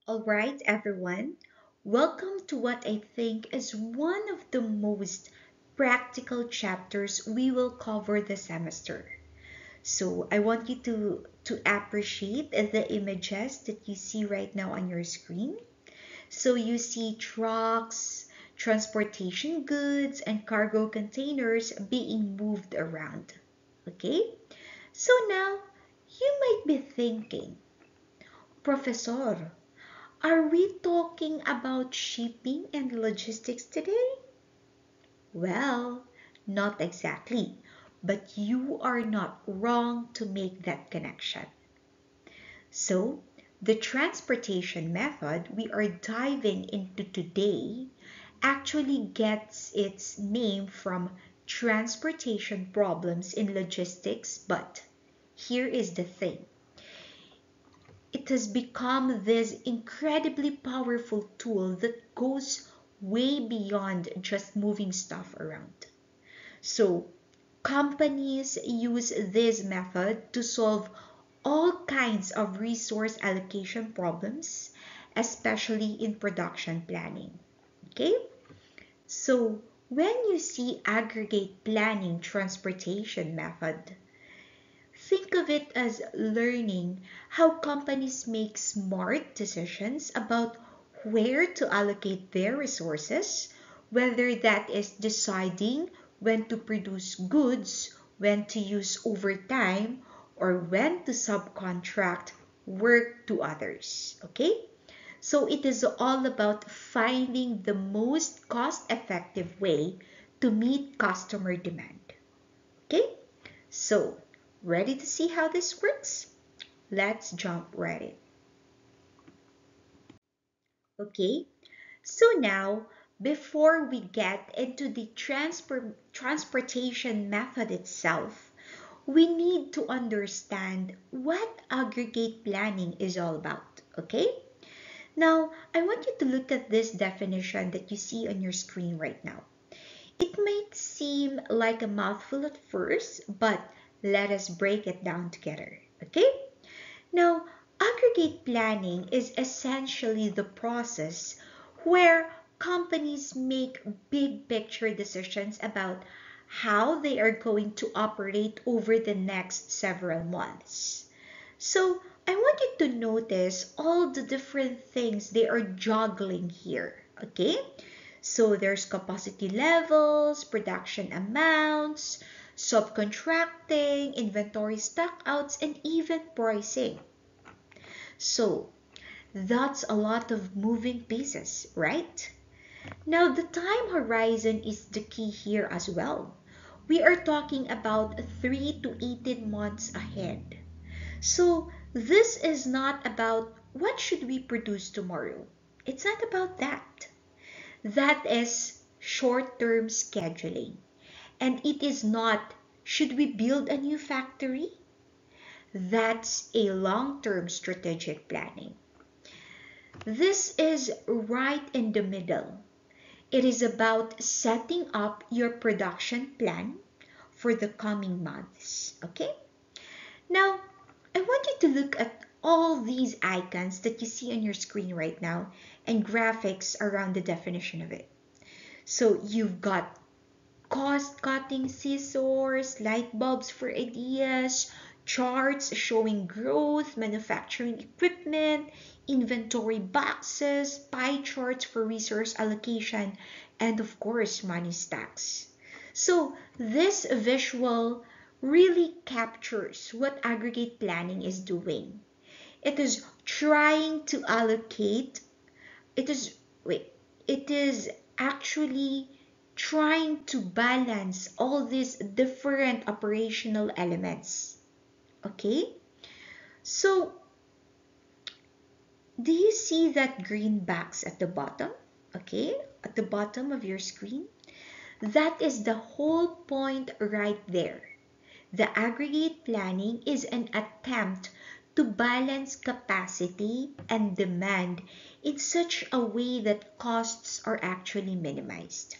All right, everyone. Welcome to what I think is one of the most practical chapters we will cover this semester. So I want you to appreciate the images that you see right now on your screen. So you see trucks, transportation goods, and cargo containers being moved around. Okay? So now you might be thinking, Professor, are we talking about shipping and logistics today? Well, not exactly, but you are not wrong to make that connection. So, the transportation method we are diving into today actually gets its name from transportation problems in logistics, but here is the thing. It has become this incredibly powerful tool that goes way beyond just moving stuff around. So, companies use this method to solve all kinds of resource allocation problems, especially in production planning. Okay? So, when you see aggregate planning transportation method, think of it as learning how companies make smart decisions about where to allocate their resources, whether that is deciding when to produce goods, when to use overtime, or when to subcontract work to others. Okay? So it is all about finding the most cost-effective way to meet customer demand. Okay? So, ready to see how this works? Let's jump right in. Okay, so now before we get into the transportation method itself, we need to understand what aggregate planning is all about. Okay, now I want you to look at this definition that you see on your screen right now. It might seem like a mouthful at first, but let us break it down together. Okay? Now, aggregate planning is essentially the process where companies make big picture decisions about how they are going to operate over the next several months. So, I want you to notice all the different things they are juggling here, okay? So, there's capacity levels, production amounts, subcontracting, inventory stockouts, and even pricing. So that's a lot of moving pieces, right? Now the time horizon is the key here as well. We are talking about 3 to 18 months ahead. So this is not about what should we produce tomorrow. It's not about that. That is short-term scheduling. And it is not should we build a new factory? That's a long-term strategic planning. This is right in the middle. It is about setting up your production plan for the coming months. Okay? Now, I want you to look at all these icons that you see on your screen right now and graphics around the definition of it. So you've got cost-cutting scissors, light bulbs for ideas, charts showing growth, manufacturing equipment, inventory boxes, pie charts for resource allocation, and of course, money stacks. So this visual really captures what aggregate planning is doing. It is trying to allocate, it is, wait, it is actually trying to balance all these different operational elements. Okay? So, do you see that green box at the bottom? Okay? At the bottom of your screen? That is the whole point right there. The aggregate planning is an attempt to balance capacity and demand in such a way that costs are actually minimized.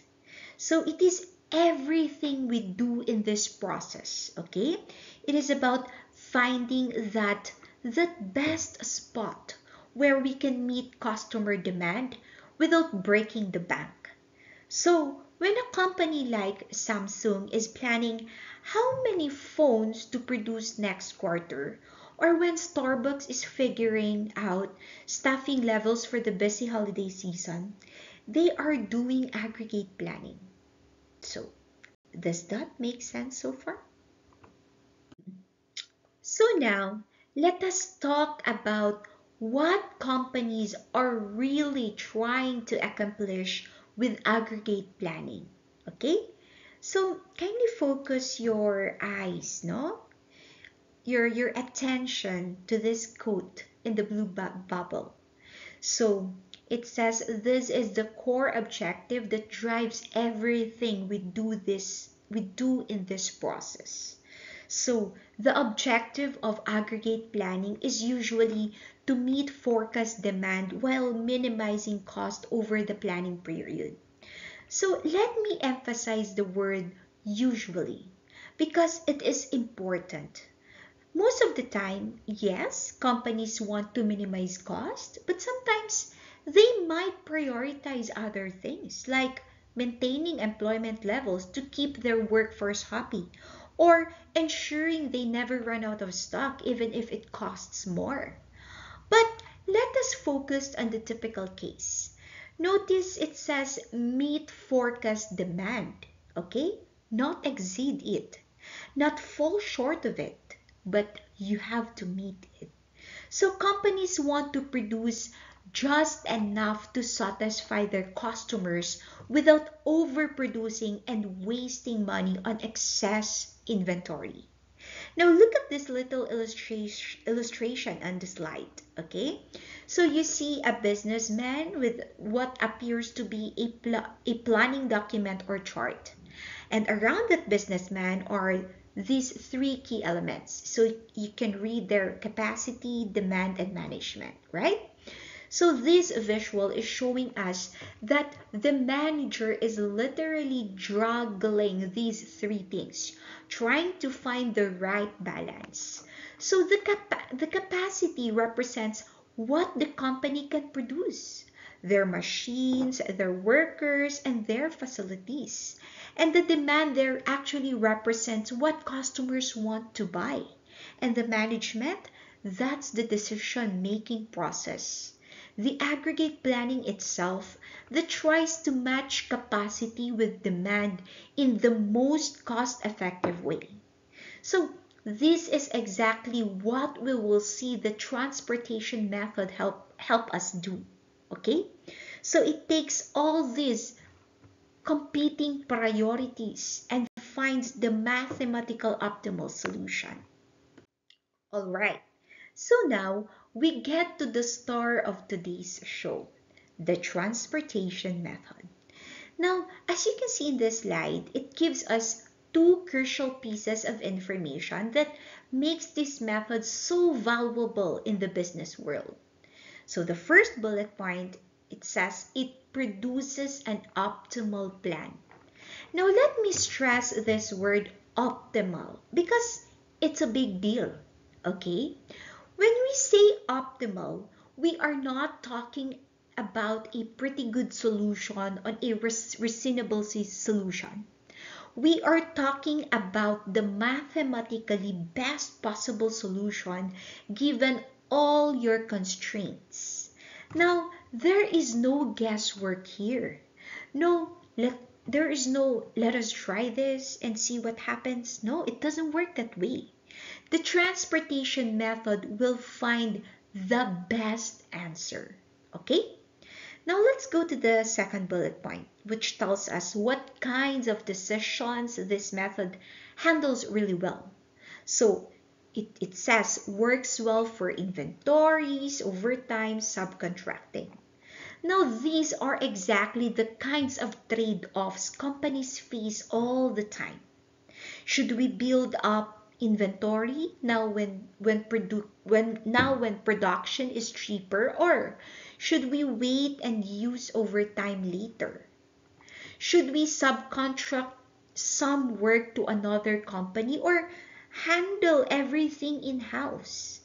So it is everything we do in this process, okay? It is about finding that best spot where we can meet customer demand without breaking the bank. So, when a company like Samsung is planning how many phones to produce next quarter, or when Starbucks is figuring out staffing levels for the busy holiday season, they are doing aggregate planning. So, does that make sense so far? So now, let us talk about what companies are really trying to accomplish with aggregate planning. Okay? So kindly focus your eyes, no? Your attention to this quote in the blue bubble. So it says this is the core objective that drives everything we do in this process. So the objective of aggregate planning is usually to meet forecast demand while minimizing cost over the planning period. So let me emphasize the word usually because it is important. Most of the time, yes, companies want to minimize cost, but sometimes they might prioritize other things like maintaining employment levels to keep their workforce happy or ensuring they never run out of stock even if it costs more. But let us focus on the typical case. Notice it says meet forecast demand, okay? Not exceed it, not fall short of it, but you have to meet it. So companies want to produce just enough to satisfy their customers without overproducing and wasting money on excess inventory. Now look at this little illustration on the slide, okay? So you see a businessman with what appears to be a planning document or chart. And around that businessman are these three key elements. So you can read their capacity, demand, and management, right? So this visual is showing us that the manager is literally juggling these three things, trying to find the right balance. So the capacity represents what the company can produce, their machines, their workers, and their facilities. And the demand there actually represents what customers want to buy. And the management, that's the decision-making process. The aggregate planning itself that tries to match capacity with demand in the most cost-effective way. So this is exactly what we will see the transportation method help us do. Okay? So it takes all these competing priorities and finds the mathematical optimal solution. All right. So now we get to the star of today's show, the transportation method. Now, as you can see in this slide, it gives us two crucial pieces of information that makes this method so valuable in the business world. So the first bullet point, it says it produces an optimal plan. Now let me stress this word optimal because it's a big deal, okay? When we say optimal, we are not talking about a pretty good solution on a reasonable solution. We are talking about the mathematically best possible solution given all your constraints. Now, there is no guesswork here. No, there is no let us try this and see what happens. No, it doesn't work that way. The transportation method will find the best answer. Okay? Now let's go to the second bullet point, which tells us what kinds of decisions this method handles really well. So it says works well for inventories, overtime, subcontracting. Now these are exactly the kinds of trade-offs companies face all the time. Should we build up inventory now when production is cheaper, or should we wait and use overtime later? Should we subcontract some work to another company or handle everything in-house?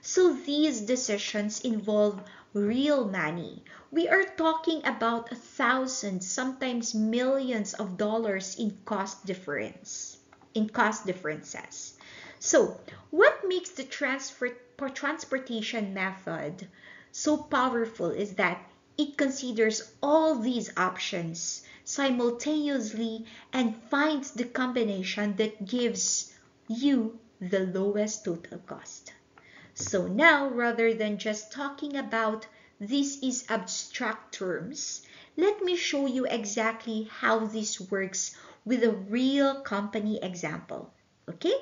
So these decisions involve real money. We are talking about thousands, sometimes millions of dollars in cost differences. So, what makes the transportation method so powerful is that it considers all these options simultaneously and finds the combination that gives you the lowest total cost. So now, rather than just talking about this is abstract terms, let me show you exactly how this works with a real company example. Okay?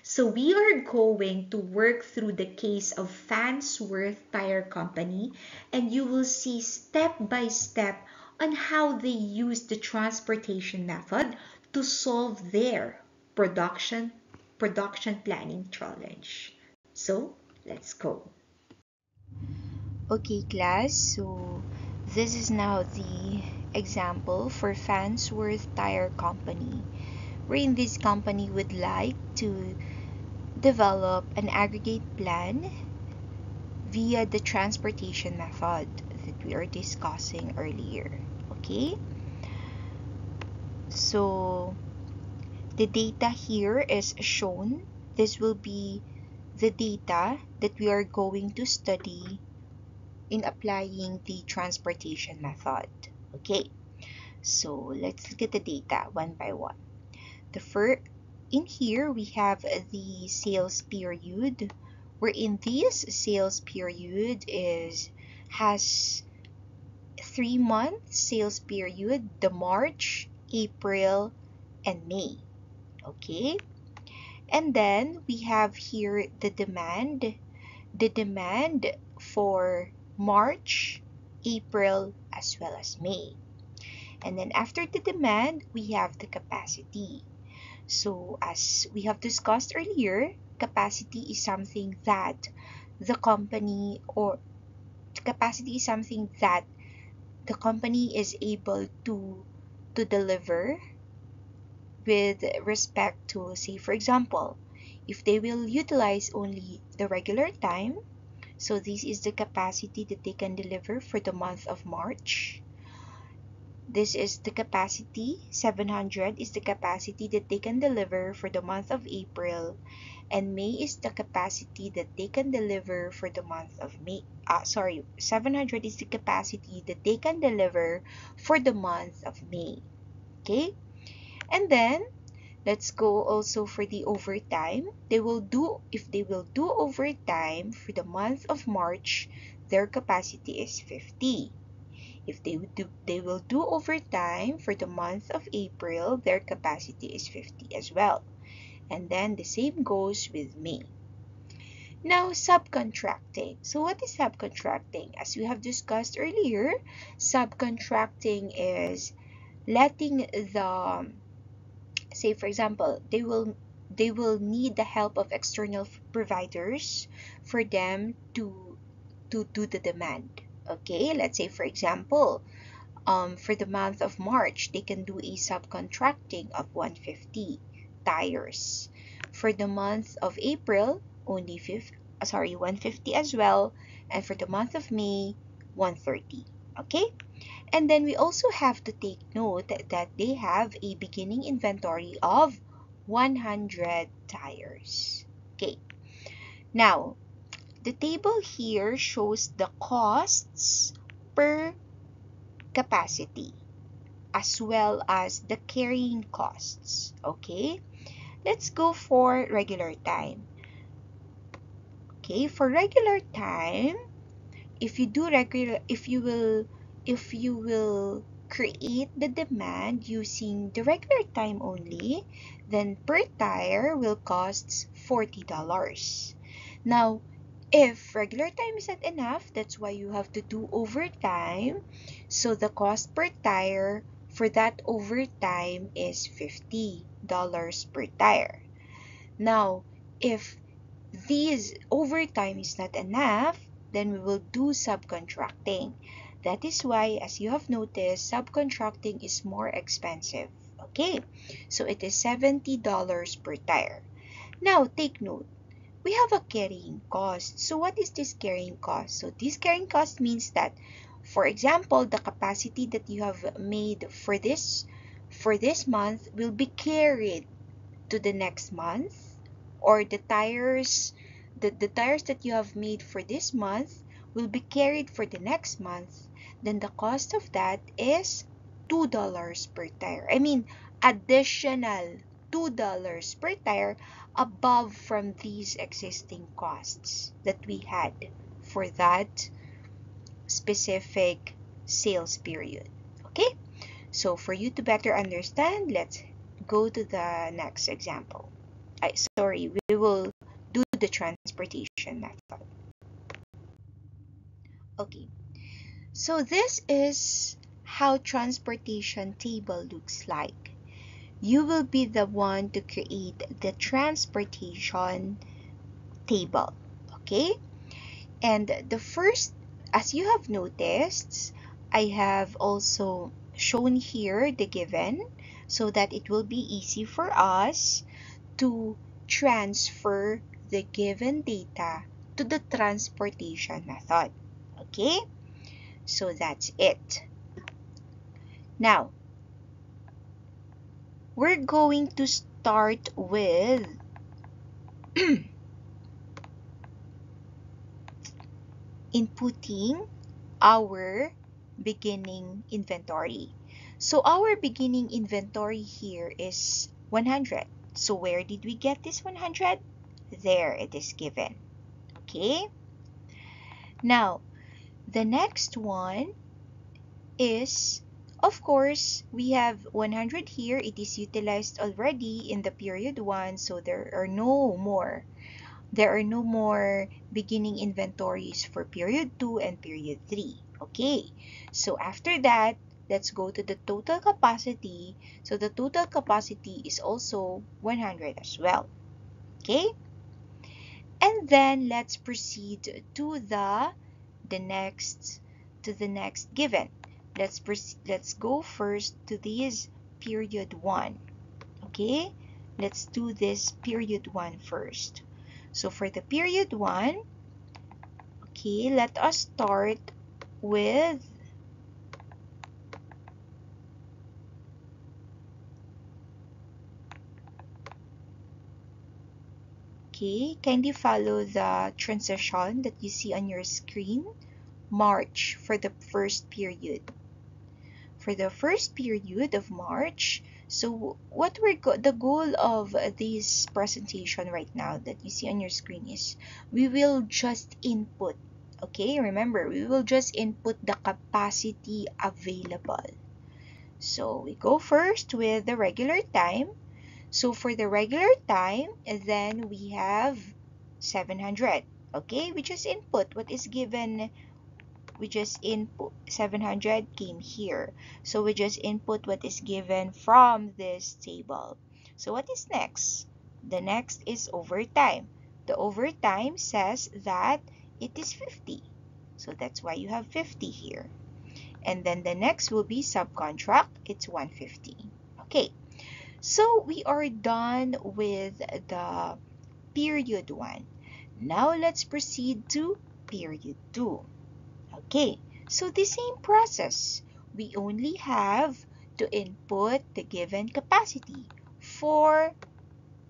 So we are going to work through the case of Farnsworth Tire Company, and you will see step by step on how they use the transportation method to solve their production planning challenge. So let's go. Okay, class, so this is now the example for Farnsworth Tire Company, wherein this company would like to develop an aggregate plan via the transportation method that we are discussing earlier. Okay, so the data here is shown. This will be the data that we are going to study in applying the transportation method. Okay, so let's look at the data one by one. The first, in here we have the sales period, wherein this sales period has 3 month sales period, the March, April, and May. Okay, and then we have here the demand for March, April, as well as May. And then after the demand, we have the capacity. So as we have discussed earlier, capacity is something that the company or capacity is something that the company is able to deliver with respect to, say for example, if they will utilize only the regular time, so this is the capacity that they can deliver for the month of March. This is the capacity, 700 is the capacity that they can deliver for the month of April, and May is the capacity that they can deliver for the month of May. 700 is the capacity that they can deliver for the month of May. Okay? And then let's go also for the overtime. If they will do overtime for the month of March, their capacity is 50. If they will do overtime for the month of April, their capacity is 50 as well. And then the same goes with May. Now, subcontracting. So what is subcontracting? As we have discussed earlier, subcontracting is letting the, say for example, they will need the help of external providers for them to do the demand. Okay, let's say for example, for the month of March, they can do a subcontracting of 150 tires. For the month of April, only 150 as well. And for the month of May, 130. Okay? And then we also have to take note that they have a beginning inventory of 100 tires. Okay. Now, the table here shows the costs per capacity, as well as the carrying costs. Okay, let's go for regular time. Okay, for regular time, if you will create the demand using the regular time only, then per tire will cost $40. Now, if regular time is not enough, that's why you have to do overtime. So the cost per tire for that overtime is $50 per tire. Now, if these overtime is not enough, then we will do subcontracting. That is why, as you have noticed, subcontracting is more expensive. Okay, so it is $70 per tire. Now, take note. we have a carrying cost. So what is this carrying cost? So this carrying cost means that, for example, the capacity that you have made for this month will be carried to the next month, or the tires that you have made for this month will be carried for the next month. Then the cost of that is $2 per tire. I mean, additional $2 per tire above from these existing costs that we had for that specific sales period. Okay, so for you to better understand, let's go to the next example. We will do the transportation method. Okay, so this is how transportation table looks like. You will be the one to create the transportation table. Okay, and the first, as you have noticed, I have also shown here the given so that it will be easy for us to transfer the given data to the transportation method. Okay, so that's it. Now, we're going to start with inputting our beginning inventory. So our beginning inventory here is 100. So where did we get this 100? There it is given. Okay, now the next one is, of course, we have 100 here. It is utilized already in the period 1, so there are no more beginning inventories for period 2 and period 3. Okay, so after that, let's go to the total capacity. So the total capacity is also 100 as well. Okay, and then let's proceed to the next given. Let's go first to this period 1. Okay, let's do this period 1 first. So for the period 1, okay, let us start with kindly follow the transition that you see on your screen. March for the first period. For the first period of March, so the goal of this presentation right now that you see on your screen is we will just input. Okay, remember, we will just input the capacity available. So we go first with the regular time. So for the regular time, then we have 700. Okay, we just input what is given. We just input 700 came here. So we just input what is given from this table. So what is next? The next is overtime. The overtime says that it is 50. So that's why you have 50 here. And then the next will be subcontract. It's 150. Okay, so we are done with the period 1. Now let's proceed to period 2. Okay, so the same process. We only have to input the given capacity for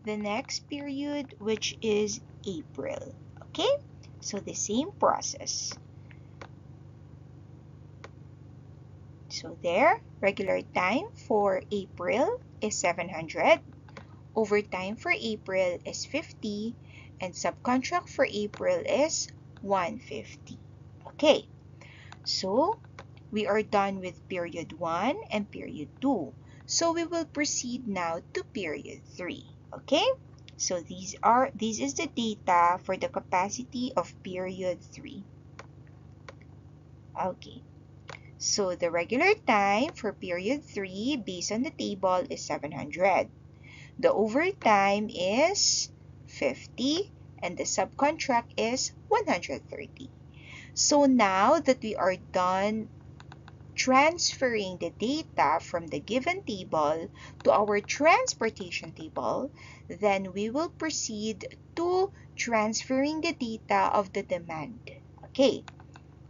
the next period, which is April. Okay, so the same process. So there, regular time for April is 700, overtime for April is 50, and subcontract for April is 150. Okay, so we are done with period 1 and period 2. So we will proceed now to period 3. Okay, so this is the data for the capacity of period 3. Okay, so the regular time for period 3 based on the table is 700. The overtime is 50 and the subcontract is 130. So now that we are done transferring the data from the given table to our transportation table, then we will proceed to transferring the data of the demand. Okay,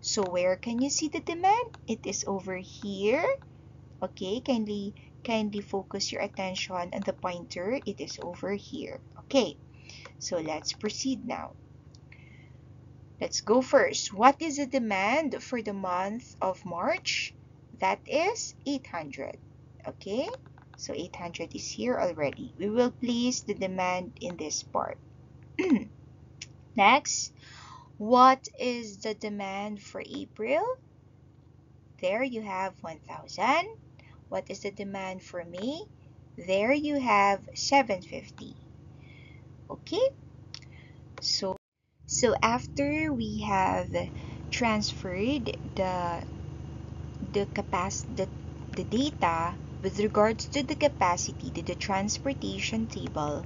so where can you see the demand? It is over here. Okay, kindly focus your attention on the pointer. It is over here. Okay, so let's proceed now. Let's go first. What is the demand for the month of March? That is 800. Okay, so 800 is here already. We will place the demand in this part. Next, what is the demand for April? There you have 1,000. What is the demand for May? There you have 750. Okay, so after we have transferred the data with regards to the capacity to the transportation table,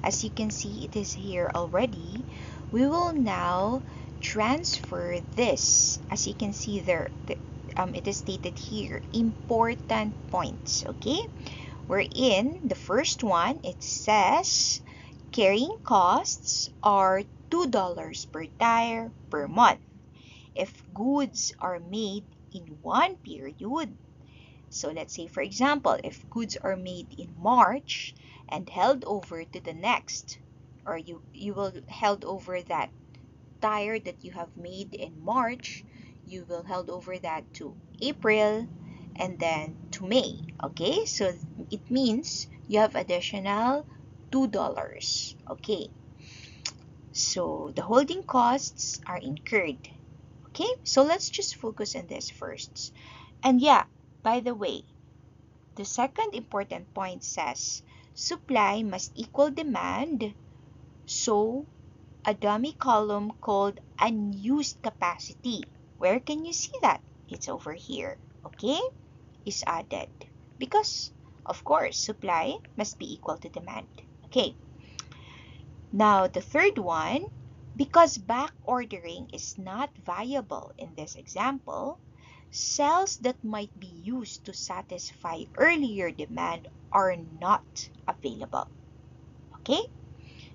as you can see it is here already, we will now transfer this. As you can see there, it is stated here, important points. Okay, wherein the first one, it says carrying costs are $2 per tire per month if goods are made in one period. So let's say, for example, if goods are made in March and held over to the next, or you will held over that tire that you have made in March, you will held over that to April and then to May. Okay, so it means you have additional $2. Okay, so the holding costs are incurred. Okay, so let's just focus on this first. And yeah, by the way, the second important point says supply must equal demand, so a dummy column called unused capacity, where can you see that? It's over here. Okay, is added because of course supply must be equal to demand. Okay, now the third one, because back ordering is not viable in this example, cells that might be used to satisfy earlier demand are not available. Okay,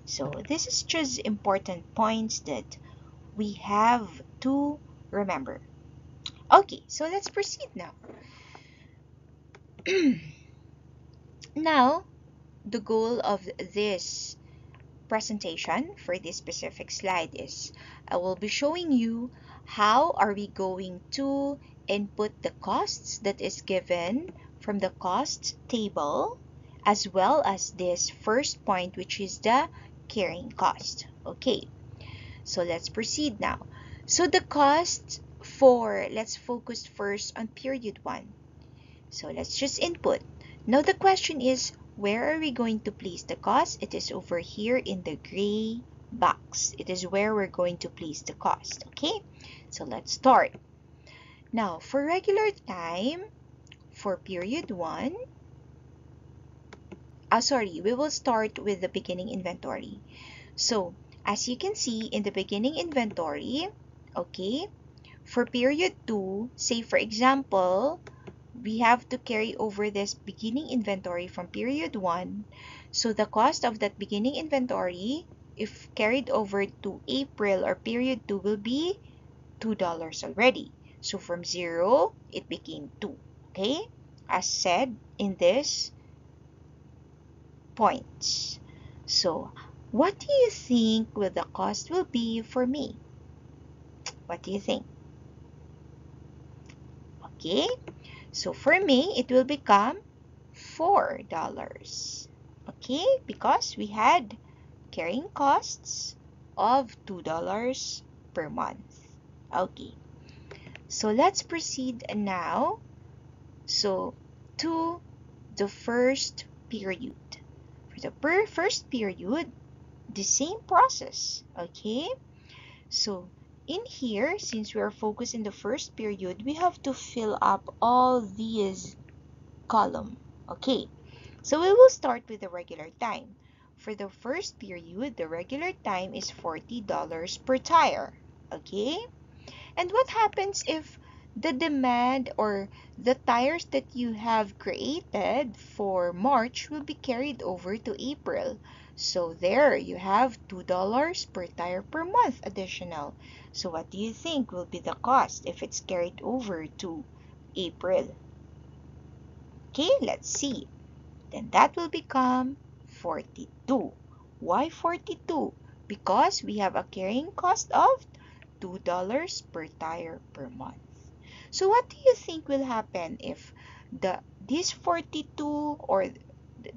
so this is just important points that we have to remember. Okay, so let's proceed now. Now, the goal of this presentation for this specific slide is I will be showing you how are we going to input the costs that is given from the cost table, as well as this first point, which is the carrying cost. Okay, so let's proceed now. So the cost for, let's focus first on period 1. So let's just input. Now the question is, where are we going to place the cost? It is over here in the gray box. It is where we're going to place the cost. Okay, so let's start. Now for regular time, for period 1, we will start with the beginning inventory. So as you can see in the beginning inventory, okay, for period 2, say for example, we have to carry over this beginning inventory from period 1. So the cost of that beginning inventory, if carried over to April or period 2, will be $2 already. So from 0, it became 2. Okay, as said in this points. So what do you think will the cost will be for me? What do you think? Okay, so for me, it will become $4. Okay, because we had carrying costs of $2 per month. Okay, so let's proceed now. So to the first period. For the first period, the same process. Okay, so in here, since we are focused in the first period, we have to fill up all these column. Okay, so we will start with the regular time. For the first period, the regular time is $40 per tire. Okay, and what happens if the demand or the tires that you have created for March will be carried over to April? So there you have $2 per tire per month additional. So what do you think will be the cost if it's carried over to April? Okay, let's see. Then that will become 42. Why 42? Because we have a carrying cost of $2 per tire per month. So what do you think will happen if this 42 or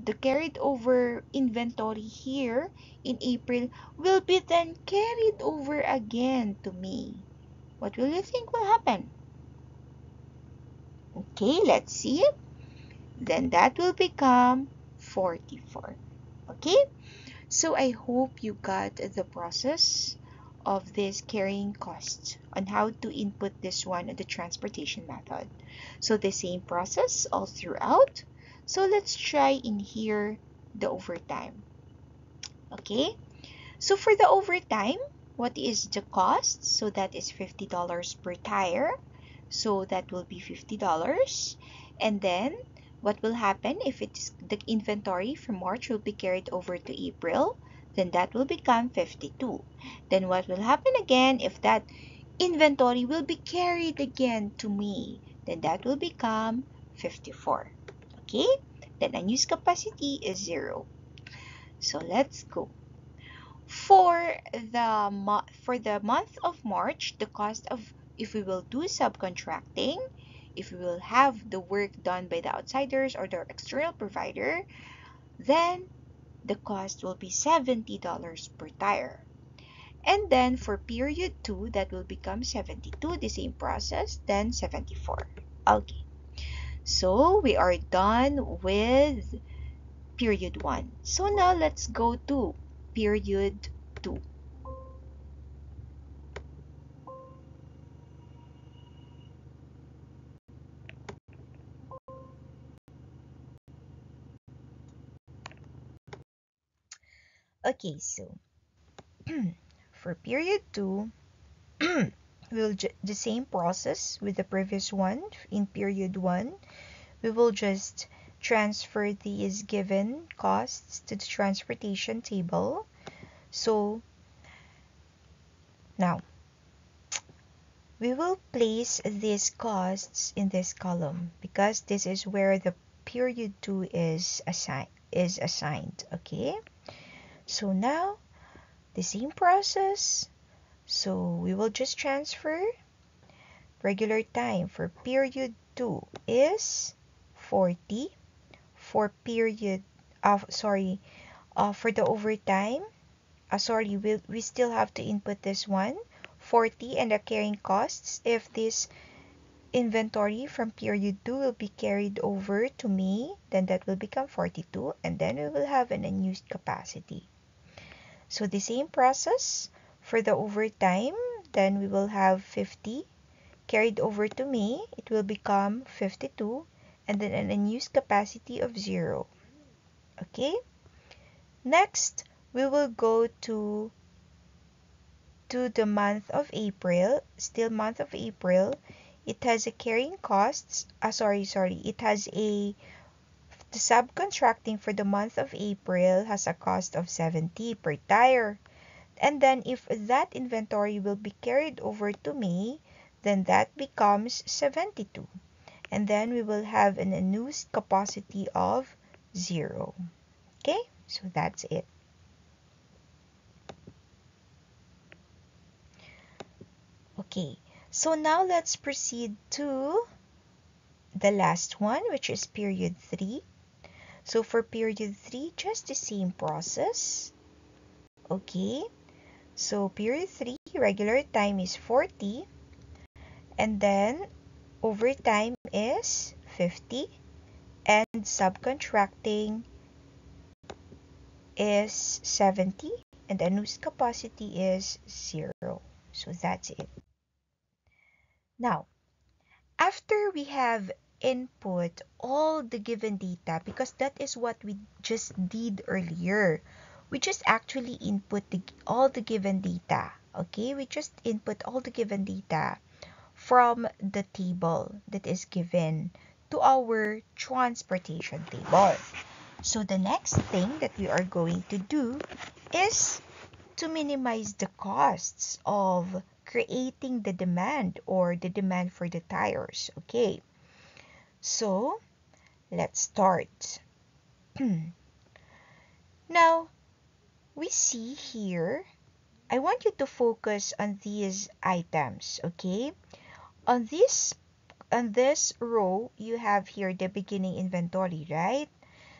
the carried over inventory here in April will be then carried over again to May? What will you think will happen? Okay, let's see. Then that will become 44. Okay, so I hope you got the process of this carrying cost on how to input this one in the transportation method. So the same process all throughout. So let's try in here the overtime. Okay, so for the overtime, what is the cost? So that is $50 per tire. So that will be $50. And then what will happen if it's the inventory from March will be carried over to April? Then that will become 52. Then what will happen again if that inventory will be carried again to May? Then that will become 54. Okay? Then unused capacity is 0. So let's go. For the month of March, the cost of, if we will do subcontracting, if we will have the work done by the outsiders or the external provider, then the cost will be $70 per tire. And then for period 2, that will become 72, the same process, then 74. Okay, so we are done with period 1. So now let's go to period 2. Okay, so for period 2, we'll the same process with the previous one. In period 1, we will just transfer these given costs to the transportation table. So now we will place these costs in this column because this is where the period 2 is assigned. Okay, so now the same process. So we will just transfer. Regular time for period 2 is 40. For period for the overtime, we still have to input this one, 40, and the carrying costs. If this inventory from period 2 will be carried over to me, then that will become 42, and then we will have an unused capacity. So the same process for the overtime, then we will have 50 carried over to me, it will become 52, and then an unused capacity of 0. Okay, next we will go to the month of April. Still month of April, it has a carrying costs, it has the subcontracting for the month of April has a cost of 70 per tire. And then if that inventory will be carried over to May, then that becomes 72. And then we will have an unused capacity of 0. Okay, so that's it. Okay, so now let's proceed to the last one, which is period 3. So for period 3, just the same process. Okay, so period 3, regular time is 40, and then overtime is 50, and subcontracting is 70, and unused capacity is 0. So that's it. Now, after we have input all the given data, because that is what we just did earlier, we just actually input all the given data. Okay, we just input all the given data from the table that is given to our transportation table. So the next thing that we are going to do is to minimize the costs of creating the demand or the demand for the tires. Okay, so let's start. Now, we see here, I want you to focus on these items, okay? On this row, you have here the beginning inventory, right?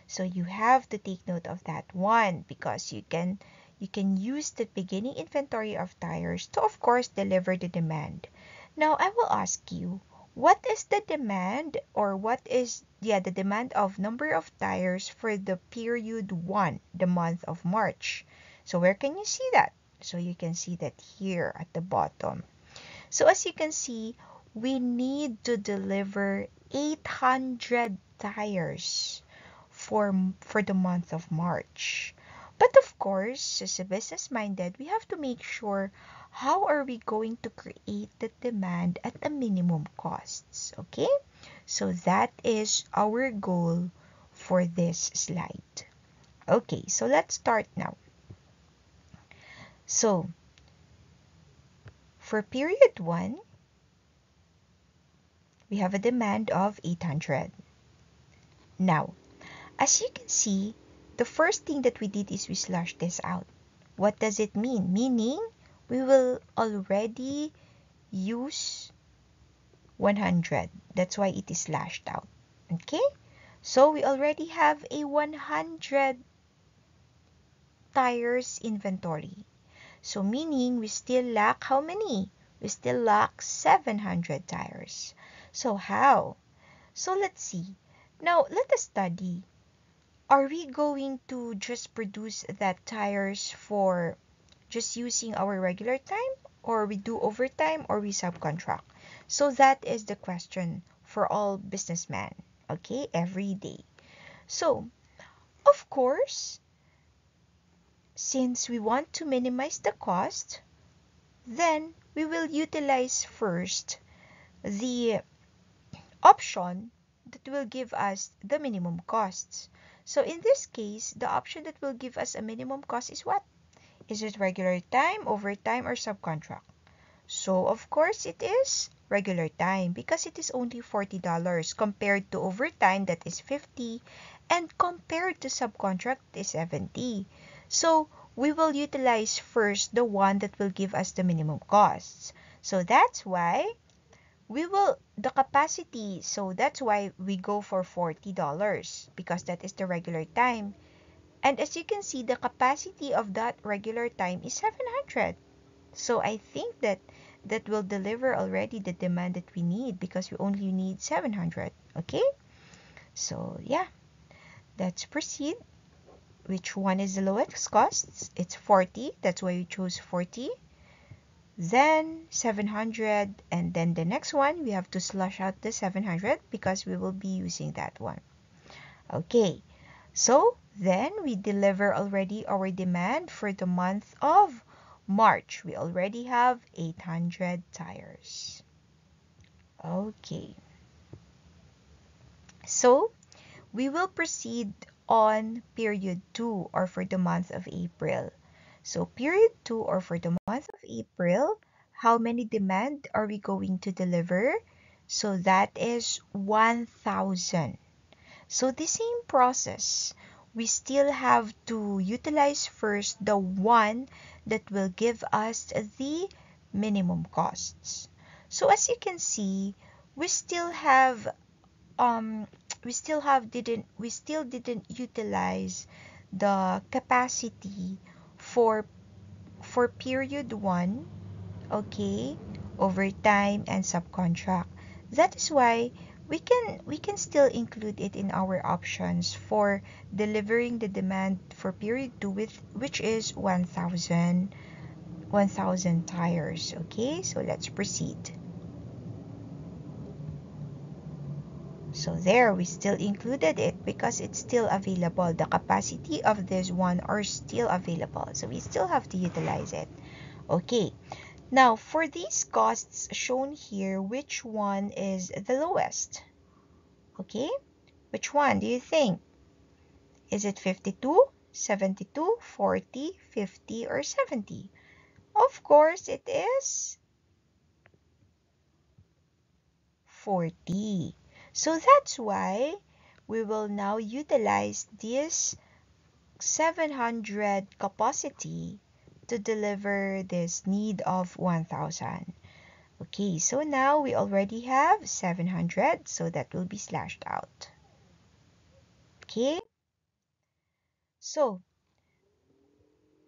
So you have to take note of that one because you can use the beginning inventory of tires to, of course, deliver the demand. Now, I will ask you, what is the demand or what is the demand of number of tires for the period 1, the month of March? So where can you see that? So you can see that here at the bottom. So as you can see, we need to deliver 800 tires for the month of March. But of course, as a business-minded, we have to make sure how are we going to create the demand at a minimum costs, okay? So that is our goal for this slide. Okay, so let's start now. So, for period 1, we have a demand of 800. Now, as you can see, the first thing that we did is we slashed this out. What does it mean? Meaning, we will already use 100. That's why it is slashed out. Okay? So, we already have a 100 tires inventory. So, meaning we still lack how many? We still lack 700 tires. So, how? So, let's see. Now, let us study. Are we going to just produce that tires for just using our regular time, or we do overtime, or we subcontract? So that is the question for all businessmen, okay, every day. So, of course, since we want to minimize the cost, then we will utilize first the option that will give us the minimum costs. So in this case, the option that will give us a minimum cost is what? Is it regular time, overtime, or subcontract? So of course it is regular time because it is only $40 compared to overtime that is $50 and compared to subcontract is $70. So we will utilize first the one that will give us the minimum costs. So that's why the capacity, so that's why we go for $40 because that is the regular time. And as you can see, the capacity of that regular time is 700. So I think that will deliver already the demand that we need because we only need 700. Okay? So yeah, let's proceed. Which one is the lowest cost? It's 40. That's why we chose 40. Then 700, and then the next one we have to slash out the 700 because we will be using that one. Okay, so then we deliver already our demand for the month of March. We already have 800 tires. Okay, so we will proceed on period 2 or for the month of April. So period 2 or for the month of April, how many demand are we going to deliver? So that is 1,000. So the same process, we still have to utilize first the one that will give us the minimum costs. So as you can see, we still didn't utilize the capacity for period 1, okay, overtime and subcontract. That is why we can still include it in our options for delivering the demand for period 2 which is 1,000 tires. Okay, so let's proceed. So there, we still included it because it's still available. The capacity of this one are still available. So we still have to utilize it. Okay, now for these costs shown here, which one is the lowest? Okay, which one do you think? Is it 52, 72, 40, 50, or 70? Of course, it is 40. So that's why we will now utilize this 700 capacity to deliver this need of 1,000. Okay, so now we already have 700, so that will be slashed out. Okay, so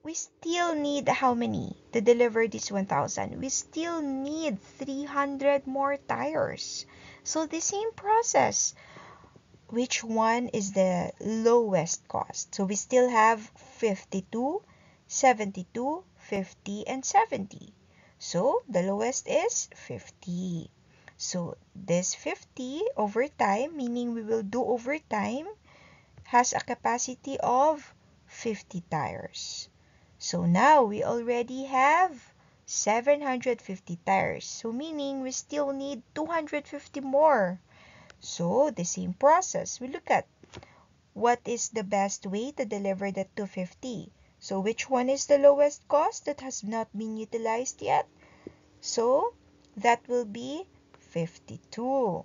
we still need how many to deliver this 1,000? We still need 300 more tires. So the same process. Which one is the lowest cost? So we still have 52, 72, 50, and 70. So the lowest is 50. So this 50 overtime, meaning we will do overtime, has a capacity of 50 tires. So now we already have 750 tires. So meaning we still need 250 more. So the same process. We look at what is the best way to deliver that 250. So which one is the lowest cost that has not been utilized yet? So that will be 52.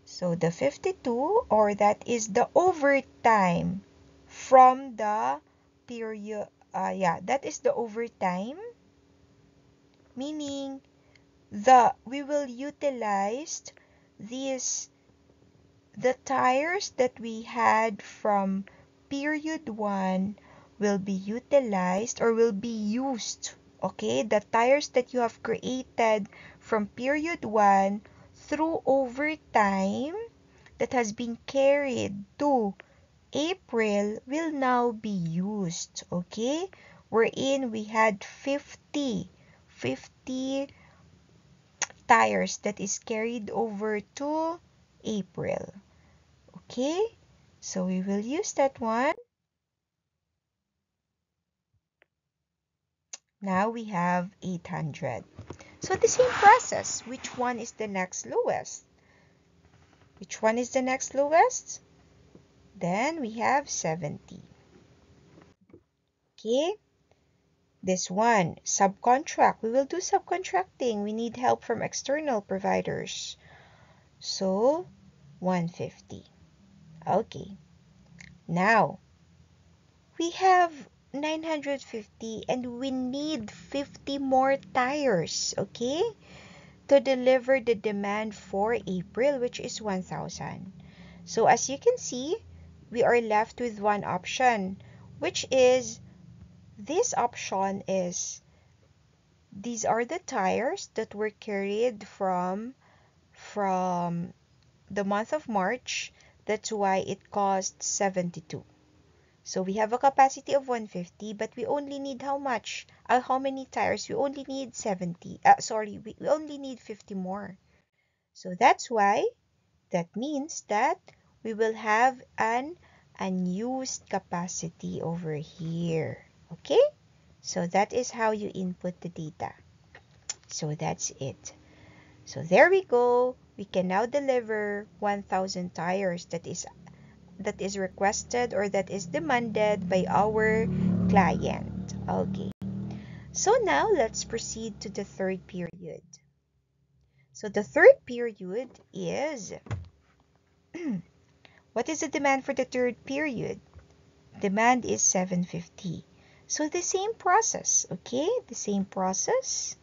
So the 52, or that is the overtime from the period, that is the overtime, meaning we will utilize the tires that we had from period 1 will be utilized or will be used. Okay, the tires that you have created from period 1 through overtime that has been carried to April will now be used. Okay, wherein we had 50 tires that is carried over to April. Okay, so we will use that one. Now we have 800. So the same process. Which one is the next lowest? Which one is the next lowest? Then we have 70. Okay, this one, subcontract. We will do subcontracting. We need help from external providers. So 150. Okay, now we have 950 and we need 50 more tires, okay, to deliver the demand for April, which is 1,000. So as you can see, we are left with one option, which is this option is these are the tires that were carried from the month of March. That's why it cost 72. So we have a capacity of 150, but we only need how much? How many tires? We only need 70. We only need 50 more. So that's why that means that we will have an unused capacity over here. Okay? So that is how you input the data. So that's it. So there we go. We can now deliver 1,000 tires that is requested or that is demanded by our client. Okay. So now let's proceed to the third period. So the third period is what is the demand for the third period? Demand is 750. So the same process, okay? The same process.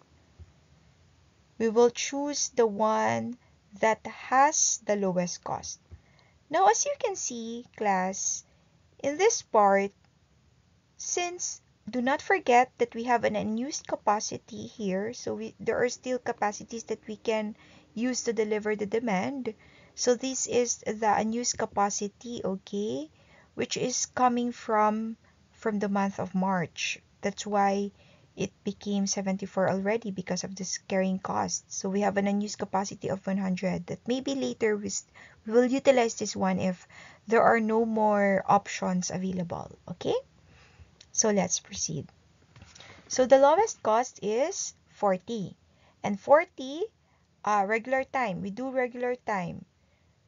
We will choose the one that has the lowest cost. Now, as you can see, class, in this part, since do not forget that we have an unused capacity here, so there are still capacities that we can use to deliver the demand. So this is the unused capacity, okay, which is coming from the month of March. That's why it became 74 already because of this carrying cost. So we have an unused capacity of 100 that maybe later we will utilize this one if there are no more options available, okay? So let's proceed. So the lowest cost is 40. And 40, regular time. We do regular time.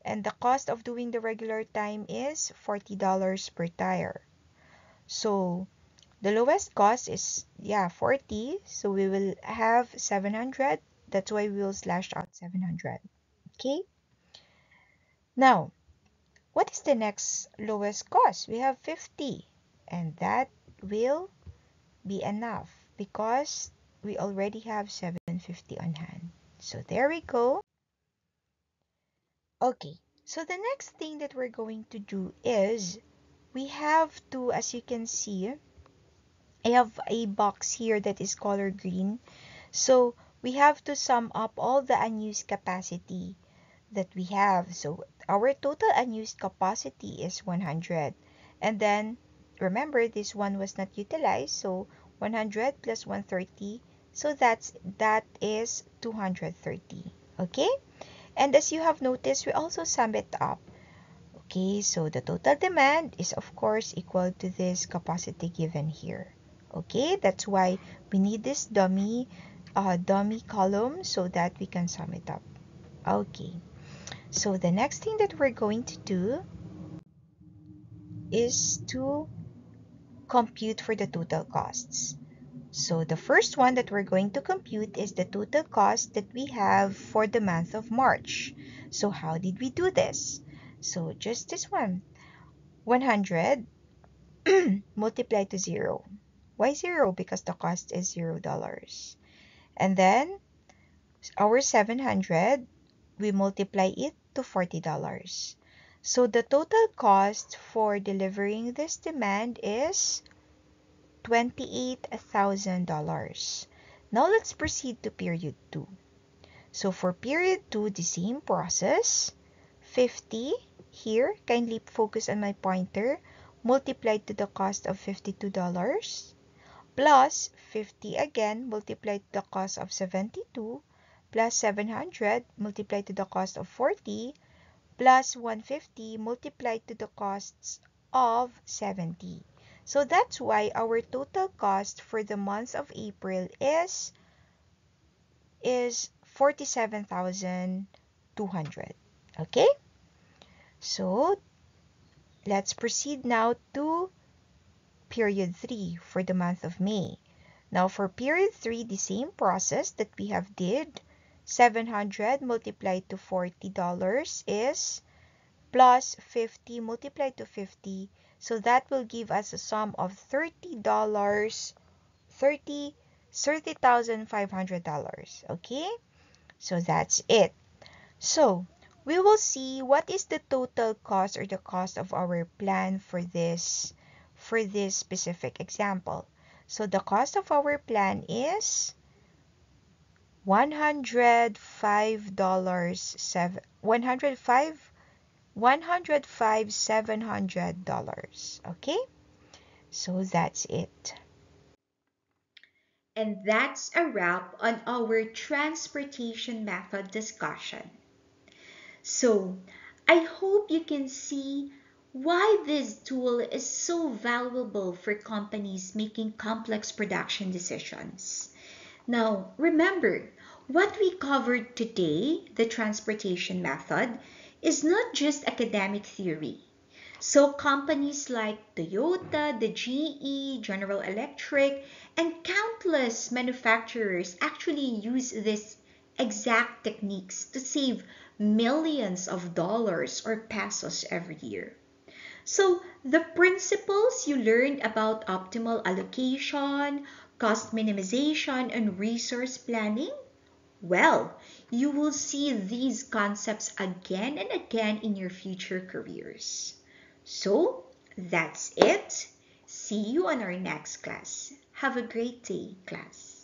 And the cost of doing the regular time is $40 per tire. So the lowest cost is, 40. So we will have 700. That's why we will slash out 700. Okay. Now, what is the next lowest cost? We have 50. And that will be enough because we already have 750 on hand. So there we go. Okay. So the next thing that we're going to do is we have to, as you can see, I have a box here that is color green. So we have to sum up all the unused capacity that we have. So our total unused capacity is 100. And then remember this one was not utilized. So 100 plus 130. So that is 230. Okay? And as you have noticed, we also sum it up. Okay, so the total demand is of course equal to this capacity given here. Okay, that's why we need this dummy column so that we can sum it up. Okay, so the next thing that we're going to do is to compute for the total costs. So the first one that we're going to compute is the total cost that we have for the month of March. So how did we do this? So just this one, 100 multiplied to 0. Why 0? Because the cost is $0. And then our 700, we multiply it to $40. So the total cost for delivering this demand is $28,000. Now let's proceed to period 2. So for period 2, the same process, 50 here, kindly focus on my pointer, multiplied to the cost of $52, plus 50 again multiplied to the cost of 72, plus 700 multiplied to the cost of 40, plus 150 multiplied to the costs of 70. So that's why our total cost for the month of April is 47,200. Okay? So let's proceed now to period 3 for the month of May. Now for period 3, the same process that we have did, 700 multiplied to $40 is plus 50 multiplied to 50. So that will give us a sum of $30,500. Okay? So that's it. So we will see what is the total cost or the cost of our plan for this specific example. So the cost of our plan is $105,700. Okay? So that's it. And that's a wrap on our transportation method discussion. So, I hope you can see why this tool is so valuable for companies making complex production decisions. Now, remember, what we covered today, the transportation method, is not just academic theory. So companies like Toyota, the GE, General Electric, and countless manufacturers actually use these exact techniques to save millions of dollars or pesos every year. So the principles you learned about optimal allocation, cost minimization, and resource planning, well, you will see these concepts again and again in your future careers. So, that's it. See you on our next class. Have a great day, class.